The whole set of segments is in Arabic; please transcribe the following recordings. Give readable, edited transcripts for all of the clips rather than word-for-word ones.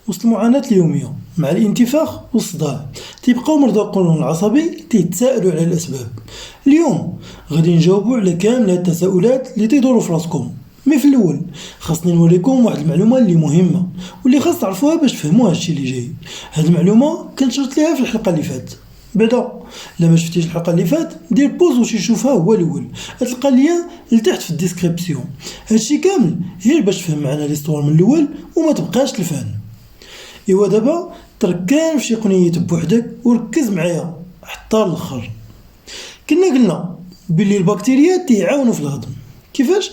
وسط المعاناة اليومية مع الانتفاخ والصداع تيبقاو مرضى القولون العصبي تيتساءلوا على الأسباب. اليوم غادي نجاوبوا على كامل هاد التساؤلات اللي تيدوروا في راسكم. مي في الاول خاصني نوريكم واحد المعلومه اللي مهمه واللي خاص تعرفوها باش تفهموا هادشي اللي جاي. هاد المعلومه كنت شرت ليها في الحلقه اللي فاتت. بعدا لا ما شفتيش الحلقه اللي فاتت دير بوز وشي شوفها هو الاول، تلقى اللين لتحت في الديسكريبسيون. هادشي كامل غير باش تفهم معنا ليستوار من الاول وما تبقاش تلفان. ايوا دابا تركان في شي قنية بوحدك وركز معايا حتى الاخر. كنا قلنا بلي البكتيريات تيعاونوا في الهضم. كيفاش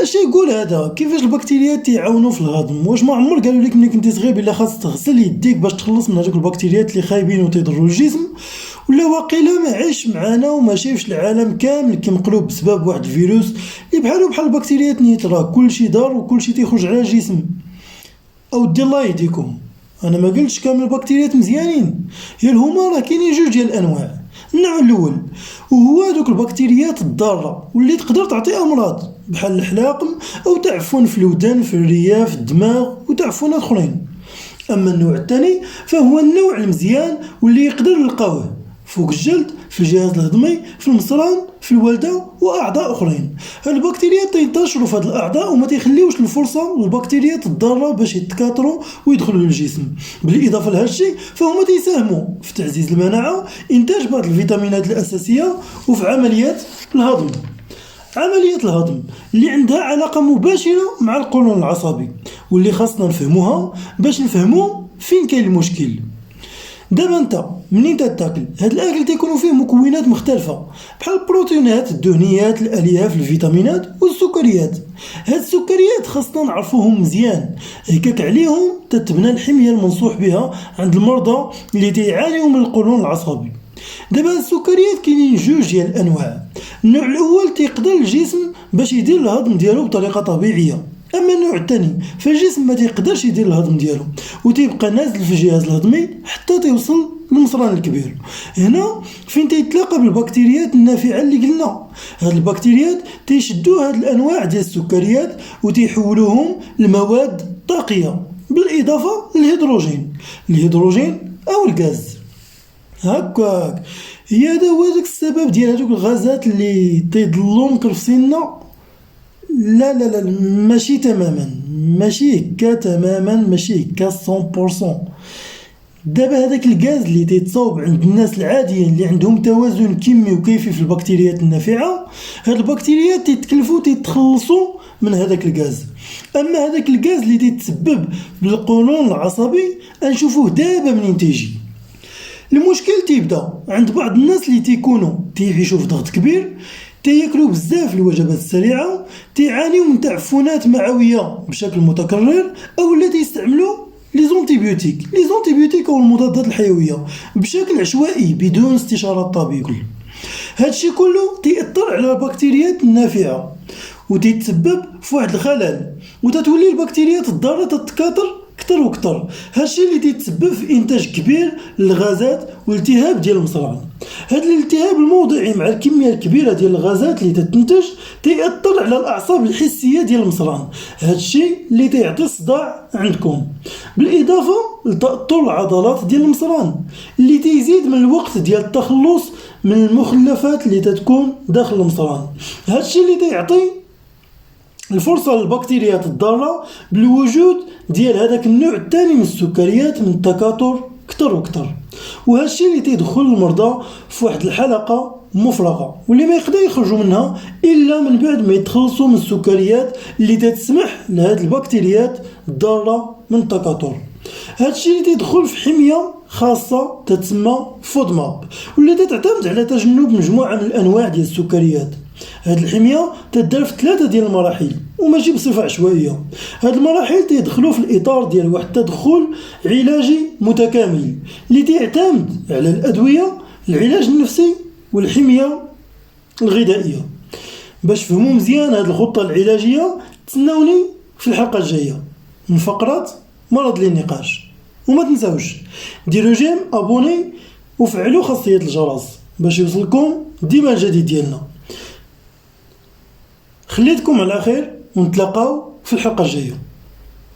اش يقول هذا؟ كيفاش البكتيريات تيعاونوا في الهضم؟ واش ما عمر قالوا لك ملي كنتي صغير بلا خاص تغسل يديك باش تخلص من هذوك البكتيريات اللي خايبين وتضروا الجسم؟ ولا واقيلا ما عايش معانا وما شايفش العالم كامل كي مقلوب بسبب واحد الفيروس اللي بحال البكتيريات نيت راه كلشي دار وكلشي تيخرج على الجسم. او دي الله يهديكم، انا ما قلتش كامل البكتيريات مزيانين، هي هما راه كاينين جوج ديال الانواع. النوع الاول وهو هذوك البكتيريات الضاره واللي تقدر تعطي امراض بحال الحلاقم او تعفن في الودن في الرئه في الدماغ وتعفنات اخرين. اما النوع الثاني فهو النوع المزيان واللي يقدر نلقاوه فوق الجلد في الجهاز الهضمي في المصران في الوالده واعضاء اخرين. هاد البكتيريات تينتشروا في هاد الاعضاء وما تيخليوش الفرصه للبكتيريات الضاره باش يتكاثروا ويدخلوا للجسم. بالاضافه لهذا الشيء فهما تيساهموا في تعزيز المناعه، انتاج بعض الفيتامينات الاساسيه وفي عمليات الهضم. عملية الهضم اللي عندها علاقة مباشرة مع القولون العصبي واللي خاصنا نفهموها باش نفهموا فين كاين المشكل. دابا انت منين تاكل هاد الاكل تيكونوا فيه مكونات مختلفه بحال البروتينات الدهنيات الالياف الفيتامينات والسكريات. هاد السكريات خاصنا نعرفوهم مزيان هكاك عليهم تتبنى الحميه المنصوح بها عند المرضى اللي تيعانيوا من القولون العصبي. دابا السكريات كاينين جوج ديال الانواع. النوع الاول تيقدر الجسم باش يدير الهضم ديالو بطريقه طبيعيه، اما النوع الثاني فالجسم ما تيقدرش يدير الهضم ديالو وتيبقى نازل في الجهاز الهضمي حتى توصل للمصران الكبير. هنا فين تيتلاقى بالبكتيريات النافعه اللي قلنا. هاد البكتيريات تيشدوا هاد الانواع ديال السكريات وتيحولوهم لمواد طاقيه بالاضافه للهيدروجين او الغاز. هكاك هي هذا هو داك السبب ديال هذوك الغازات اللي تيضلوا مكرفسيننا. لا ماشي تماما، ماشي هكا تماما، ماشي هكا 100%. دابا هذاك الغاز اللي تيتصاوب عند الناس العاديين اللي عندهم توازن كيمي وكيفي في البكتيريات النافعه، هاد البكتيريات تيتكلفوا تيتخلصوا من هذاك الغاز. اما هذاك الغاز اللي تيتسبب بالقولون العصبي نشوفوه دابا منين تيجي. المشكل تيبدا عند بعض الناس اللي تيكونوا تيعيشوا في ضغط كبير، تياكلوا بزاف الوجبات السريعه، تيعانيوا من تعفنات معويه بشكل متكرر، او لا تيستعملوا لي زونتيبيوتيك او المضادات الحيويه بشكل عشوائي بدون استشاره الطبيب. هادشي كله تيأثر على البكتيريات النافعه وتتسبب في واحد الخلل وتتولي البكتيريات الضاره تتكاثر كتر وكتر. هادشي اللي تيتسبب في انتاج كبير للغازات والتهاب ديال المصران. هاد الالتهاب الموضعي مع الكميه الكبيره ديال الغازات اللي تتنتج تيأثر على الاعصاب الحسيه ديال المصران. هادشي اللي تيعطي الصداع عندكم بالاضافه لتأثر العضلات ديال المصران اللي تيزيد من الوقت ديال التخلص من المخلفات اللي تتكون داخل المصران. هادشي اللي تيعطي الفرصة للبكتيريات الضارة بالوجود ديال هذاك النوع الثاني من السكريات من التكاثر كتر وكتر. وهالشي اللي تيدخل المرضى في واحد الحلقة مفرغة واللي ما يقدر يخرجوا منها إلا من بعد ما يتخلصوا من السكريات اللي تتسمح لهذه البكتيريات الضارة من التكاثر. هادشي اللي تيدخل في حمية خاصة تتسمى فودماب واللي تعتمد على تجنب مجموعة من الأنواع ديال السكريات. هاد الحمية تدار في 3 ديال المراحل وماشي بصفة عشوائية. هاد المراحل تيدخلوا في الإطار ديال واحد التدخل علاجي متكامل اللي تيعتمد على الأدوية، العلاج النفسي والحمية الغذائية. باش فهموا مزيان هاد الخطة العلاجية تسناوني في الحلقة الجاية من فقرة مرض للنقاش. وما تنساوش ديروا جيم ابوني وفعلوا خاصية الجرس باش يوصلكم ديما الجديد ديالنا. خليتكم على خير ونتلاقاو في الحلقة الجاية.